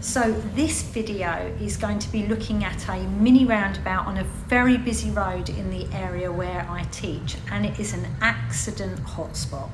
So this video is going to be looking at a mini roundabout on a very busy road in the area where I teach, and it is an accident hotspot.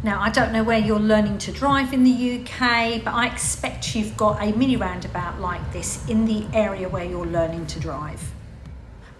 Now, I don't know where you're learning to drive in the UK, but I expect you've got a mini roundabout like this in the area where you're learning to drive.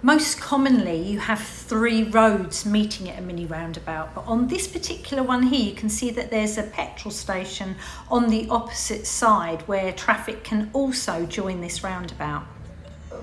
Most commonly, you have 3 roads meeting at a mini roundabout, but on this particular one here, you can see that there's a petrol station on the opposite side where traffic can also join this roundabout.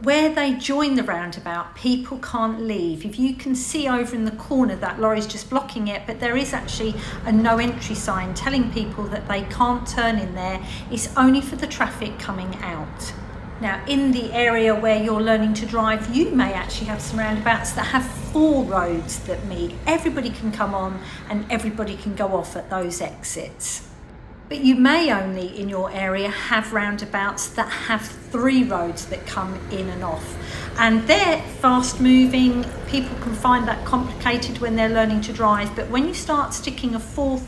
Where they join the roundabout, people can't leave. If you can see over in the corner, that lorry's just blocking it, but there is actually a no entry sign telling people that they can't turn in there. It's only for the traffic coming out. Now, in the area where you're learning to drive, you may actually have some roundabouts that have 4 roads that meet. Everybody can come on and everybody can go off at those exits. But you may only in your area have roundabouts that have 3 roads that come in and off. And they're fast moving. People can find that complicated when they're learning to drive. But when you start sticking a 4th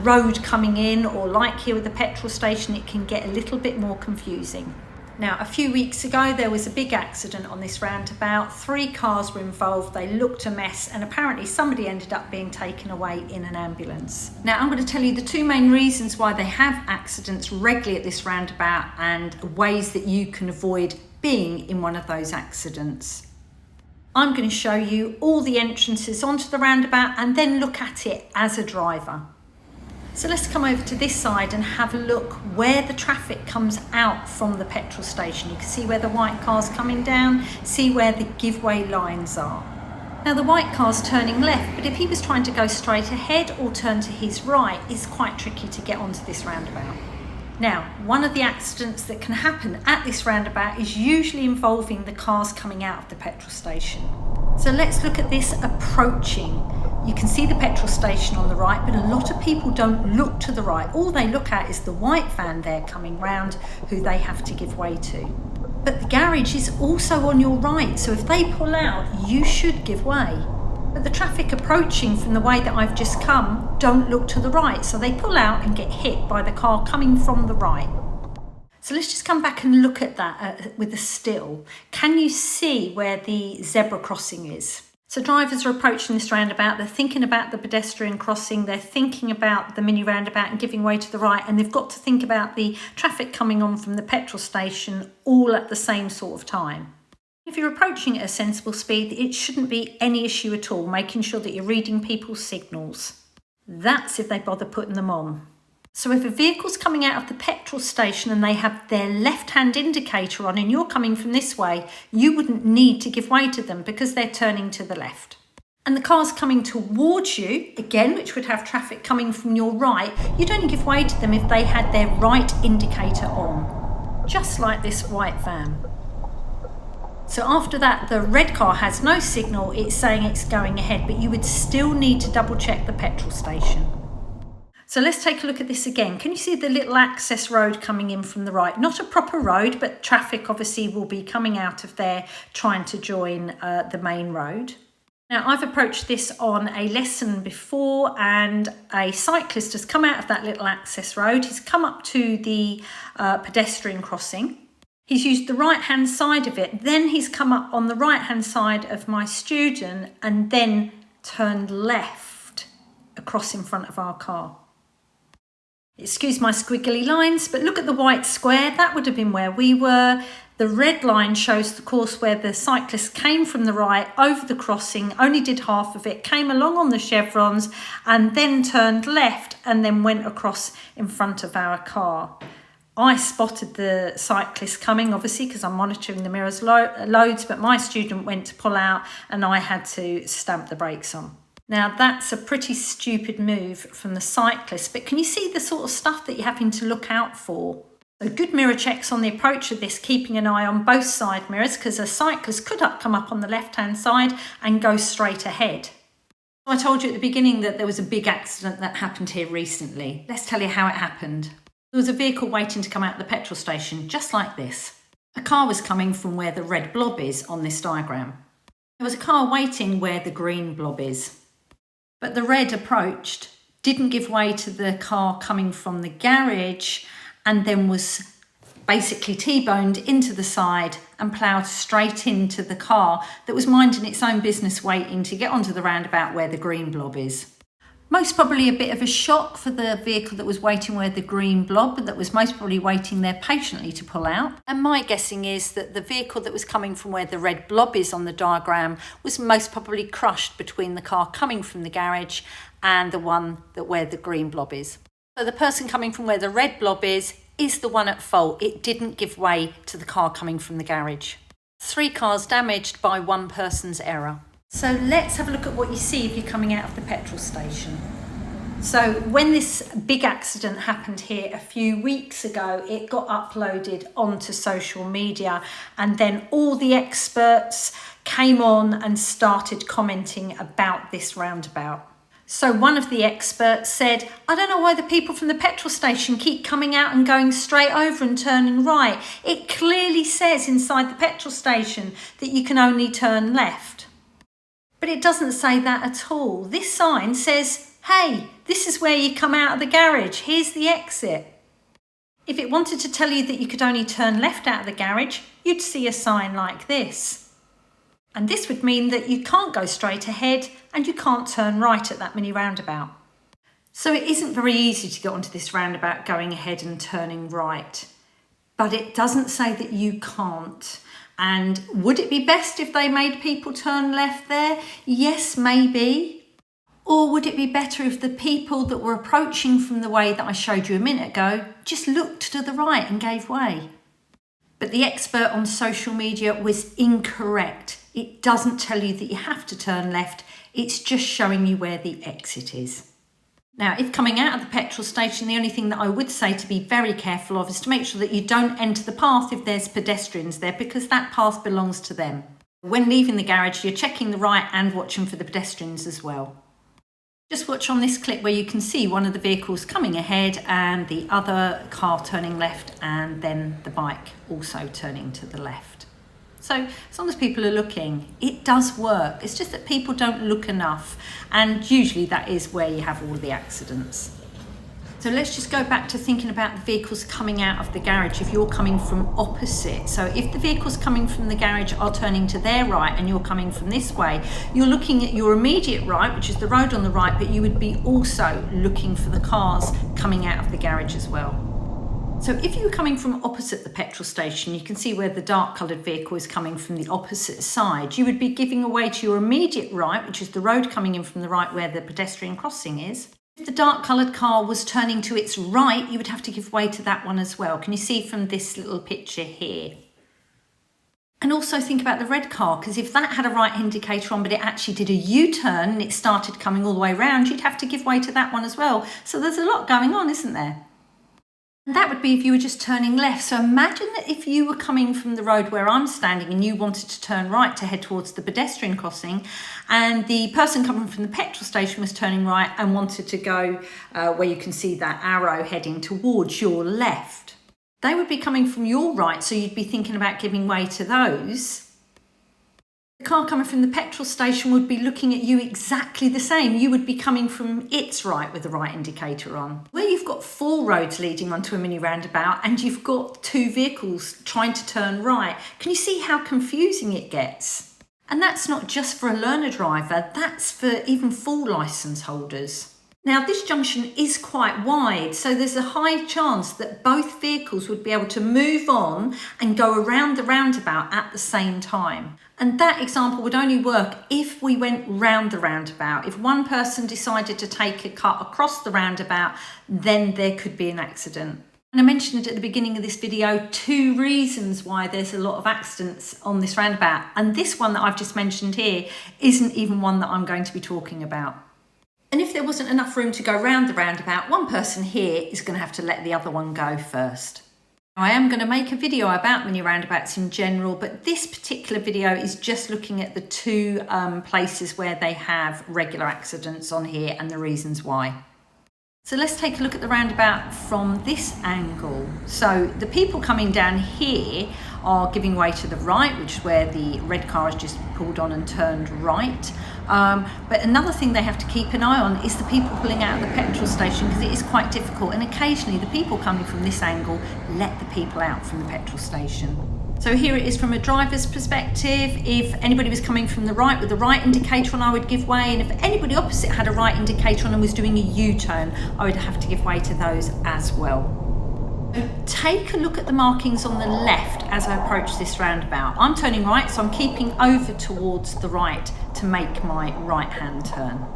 road coming in, or like here with the petrol station, it can get a little bit more confusing. Now, a few weeks ago, there was a big accident on this roundabout. 3 cars were involved. They looked a mess, and apparently somebody ended up being taken away in an ambulance. Now, I'm going to tell you the 2 main reasons why they have accidents regularly at this roundabout and ways that you can avoid being in one of those accidents. I'm going to show you all the entrances onto the roundabout and then look at it as a driver. So let's come over to this side and have a look where the traffic comes out from the petrol station. You can see where the white car's coming down, see where the giveaway lines are. Now, the white car's turning left, but if he was trying to go straight ahead or turn to his right, it's quite tricky to get onto this roundabout. Now, one of the accidents that can happen at this roundabout is usually involving the cars coming out of the petrol station. So let's look at this approaching. You can see the petrol station on the right, but a lot of people don't look to the right. All they look at is the white van there coming round, who they have to give way to. But the garage is also on your right, so if they pull out, you should give way. But the traffic approaching from the way that I've just come don't look to the right, so they pull out and get hit by the car coming from the right. So let's just come back and look at that with a still. Can you see where the zebra crossing is? So drivers are approaching this roundabout, they're thinking about the pedestrian crossing, they're thinking about the mini roundabout and giving way to the right, and they've got to think about the traffic coming on from the petrol station all at the same sort of time. If you're approaching at a sensible speed, it shouldn't be any issue at all, making sure that you're reading people's signals. That's if they bother putting them on. So if a vehicle's coming out of the petrol station and they have their left-hand indicator on and you're coming from this way, you wouldn't need to give way to them because they're turning to the left. And the cars coming towards you, again, which would have traffic coming from your right, you'd only give way to them if they had their right indicator on, just like this white van. So after that, the red car has no signal, it's saying it's going ahead, but you would still need to double check the petrol station. So let's take a look at this again. Can you see the little access road coming in from the right? Not a proper road, but traffic obviously will be coming out of there trying to join the main road. Now, I've approached this on a lesson before, and a cyclist has come out of that little access road. He's come up to the pedestrian crossing. He's used the right-hand side of it. Then he's come up on the right-hand side of my student and then turned left across in front of our car. Excuse my squiggly lines, but look at the white square. That would have been where we were. The red line shows the course where the cyclist came from the right over the crossing, only did half of it, came along on the chevrons and then turned left and then went across in front of our car. I spotted the cyclist coming, obviously, because I'm monitoring the mirrors loads, but my student went to pull out and I had to stamp the brakes on. Now, that's a pretty stupid move from the cyclist, but can you see the sort of stuff that you're having to look out for? So good mirror checks on the approach of this, keeping an eye on both side mirrors, because a cyclist could come up on the left-hand side and go straight ahead. I told you at the beginning that there was a big accident that happened here recently. Let's tell you how it happened. There was a vehicle waiting to come out of the petrol station, just like this. A car was coming from where the red blob is on this diagram. There was a car waiting where the green blob is. But the red approached, didn't give way to the car coming from the garage, and then was basically T-boned into the side and ploughed straight into the car that was minding its own business waiting to get onto the roundabout where the green blob is. Most probably a bit of a shock for the vehicle that was waiting where the green blob, that was most probably waiting there patiently to pull out. And my guessing is that the vehicle that was coming from where the red blob is on the diagram was most probably crushed between the car coming from the garage and the one that where the green blob is. So the person coming from where the red blob is the one at fault. It didn't give way to the car coming from the garage. 3 cars damaged by one person's error. So let's have a look at what you see if you're coming out of the petrol station. So when this big accident happened here a few weeks ago, it got uploaded onto social media, and then all the experts came on and started commenting about this roundabout. So one of the experts said, I don't know why the people from the petrol station keep coming out and going straight over and turning right. It clearly says inside the petrol station that you can only turn left. But it doesn't say that at all. This sign says, hey, this is where you come out of the garage. Here's the exit. If it wanted to tell you that you could only turn left out of the garage, you'd see a sign like this. And this would mean that you can't go straight ahead and you can't turn right at that mini roundabout. So it isn't very easy to get onto this roundabout going ahead and turning right. But it doesn't say that you can't. And would it be best if they made people turn left there? Yes, maybe. Or would it be better if the people that were approaching from the way that I showed you a minute ago just looked to the right and gave way? But the expert on social media was incorrect. It doesn't tell you that you have to turn left. It's just showing you where the exit is. Now, if coming out of the petrol station, the only thing that I would say to be very careful of is to make sure that you don't enter the path if there's pedestrians there, because that path belongs to them. When leaving the garage, you're checking the right and watching for the pedestrians as well. Just watch on this clip where you can see one of the vehicles coming ahead and the other car turning left, and then the bike also turning to the left. So as long as people are looking, it does work. It's just that people don't look enough, and usually that is where you have all the accidents. So let's just go back to thinking about the vehicles coming out of the garage if you're coming from opposite. So if the vehicles coming from the garage are turning to their right and you're coming from this way, you're looking at your immediate right, which is the road on the right, but you would be also looking for the cars coming out of the garage as well. So if you were coming from opposite the petrol station, you can see where the dark coloured vehicle is coming from the opposite side. You would be giving away to your immediate right, which is the road coming in from the right where the pedestrian crossing is. If the dark coloured car was turning to its right, you would have to give way to that one as well. Can you see from this little picture here? And also think about the red car, because if that had a right indicator on but it actually did a U-turn and it started coming all the way around, you'd have to give way to that one as well. So there's a lot going on, isn't there? And that would be if you were just turning left. So imagine that if you were coming from the road where I'm standing and you wanted to turn right to head towards the pedestrian crossing, and the person coming from the petrol station was turning right and wanted to go where you can see that arrow heading towards your left. They would be coming from your right, so you'd be thinking about giving way to those. The car coming from the petrol station would be looking at you exactly the same. You would be coming from its right with the right indicator on. Where you've got 4 roads leading onto a mini roundabout and you've got 2 vehicles trying to turn right, can you see how confusing it gets? And that's not just for a learner driver, that's for even full licence holders. Now, this junction is quite wide, so there's a high chance that both vehicles would be able to move on and go around the roundabout at the same time. And that example would only work if we went round the roundabout. If one person decided to take a cut across the roundabout, then there could be an accident. And I mentioned at the beginning of this video 2 reasons why there's a lot of accidents on this roundabout. And this one that I've just mentioned here isn't even one that I'm going to be talking about. And if there wasn't enough room to go round the roundabout, one person here is going to have to let the other one go first. I am going to make a video about mini roundabouts in general, but this particular video is just looking at the 2 places where they have regular accidents on here and the reasons why. So let's take a look at the roundabout from this angle. So the people coming down here are giving way to the right, which is where the red car has just pulled on and turned right. But another thing they have to keep an eye on is the people pulling out of the petrol station, because it is quite difficult, and occasionally the people coming from this angle let the people out from the petrol station. So here it is from a driver's perspective. If anybody was coming from the right with the right indicator on, I would give way, and if anybody opposite had a right indicator on and was doing a U-turn, I would have to give way to those as well. Take a look at the markings on the left as I approach this roundabout. I'm turning right, so I'm keeping over towards the right to make my right-hand turn.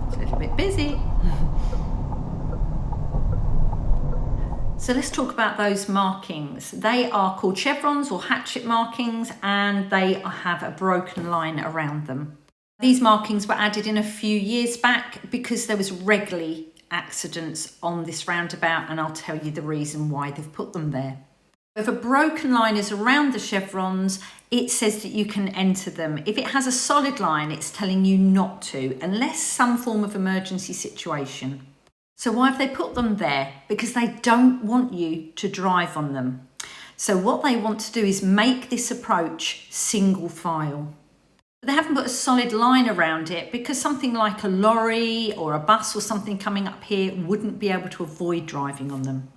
It's a little bit busy. So let's talk about those markings. They are called chevrons or hatchet markings, and they have a broken line around them. These markings were added in a few years back because there was regularly accidents on this roundabout, and I'll tell you the reason why they've put them there. If a broken line is around the chevrons, it says that you can enter them. If it has a solid line, it's telling you not to, unless some form of emergency situation. So why have they put them there? Because they don't want you to drive on them. So what they want to do is make this approach single file. They haven't put a solid line around it because something like a lorry or a bus or something coming up here wouldn't be able to avoid driving on them.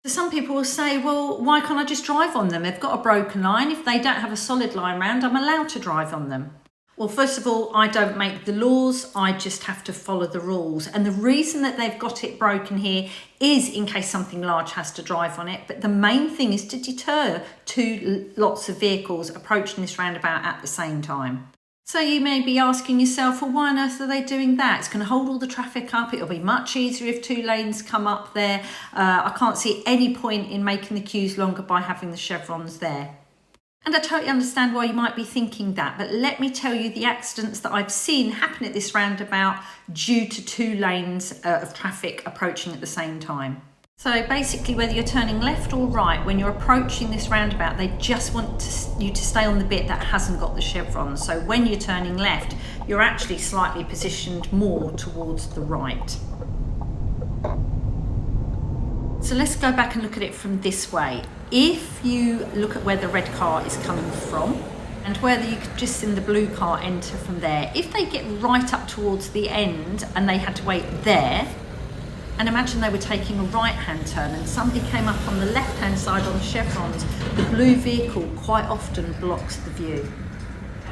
So some people will say, well, why can't I just drive on them? They've got a broken line. If they don't have a solid line around, I'm allowed to drive on them. Well, first of all, I don't make the laws, I just have to follow the rules. And the reason that they've got it broken here is in case something large has to drive on it. But the main thing is to deter two lots of vehicles approaching this roundabout at the same time. So you may be asking yourself, well, why on earth are they doing that? It's going to hold all the traffic up. It'll be much easier if two lanes come up there. I can't see any point in making the queues longer by having the chevrons there. And I totally understand why you might be thinking that, but let me tell you the accidents that I've seen happen at this roundabout due to two lanes of traffic approaching at the same time. So basically, whether you're turning left or right, when you're approaching this roundabout, they just want you to stay on the bit that hasn't got the chevrons. So when you're turning left, you're actually slightly positioned more towards the right. So let's go back and look at it from this way. If you look at where the red car is coming from and whether you could just in the blue car enter from there, if they get right up towards the end and they had to wait there, and imagine they were taking a right-hand turn and somebody came up on the left-hand side on the chevrons, the blue vehicle quite often blocks the view.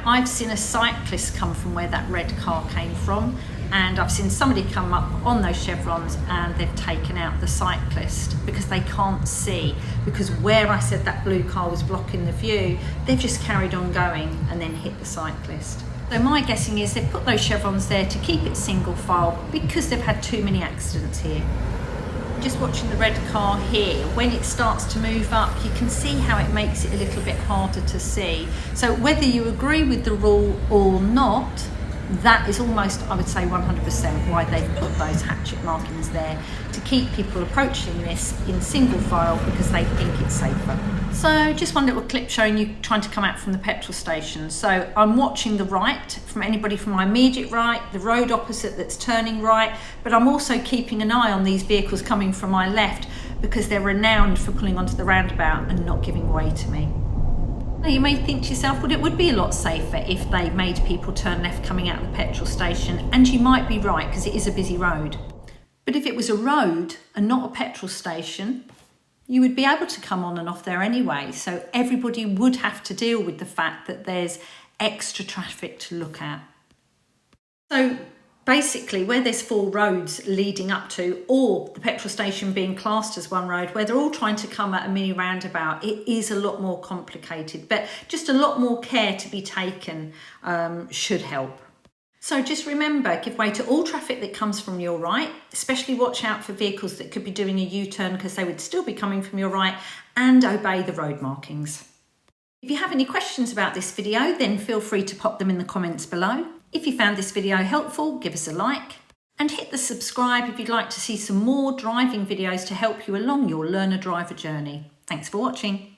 I've seen a cyclist come from where that red car came from, and I've seen somebody come up on those chevrons and they've taken out the cyclist because they can't see, because where I said that blue car was blocking the view, they've just carried on going and then hit the cyclist. So my guessing is they've put those chevrons there to keep it single file because they've had too many accidents here. Just watching the red car here, when it starts to move up, you can see how it makes it a little bit harder to see. So whether you agree with the rule or not, that is almost, I would say, 100% why they've put those hatchet markings there, to keep people approaching this in single file because they think it's safer. So just one little clip showing you trying to come out from the petrol station. So I'm watching the right from anybody from my immediate right, the road opposite that's turning right, but I'm also keeping an eye on these vehicles coming from my left because they're renowned for pulling onto the roundabout and not giving way to me. Now you may think to yourself, well, it would be a lot safer if they made people turn left coming out of the petrol station, and you might be right because it is a busy road. But if it was a road and not a petrol station, you would be able to come on and off there anyway, so everybody would have to deal with the fact that there's extra traffic to look at. So basically, where there's 4 roads leading up to, or the petrol station being classed as one road, where they're all trying to come at a mini roundabout, it is a lot more complicated, but just a lot more care to be taken should help. So just remember, give way to all traffic that comes from your right, especially watch out for vehicles that could be doing a U-turn because they would still be coming from your right, and obey the road markings. If you have any questions about this video, then feel free to pop them in the comments below. If you found this video helpful, give us a like and hit the subscribe if you'd like to see some more driving videos to help you along your learner driver journey. Thanks for watching.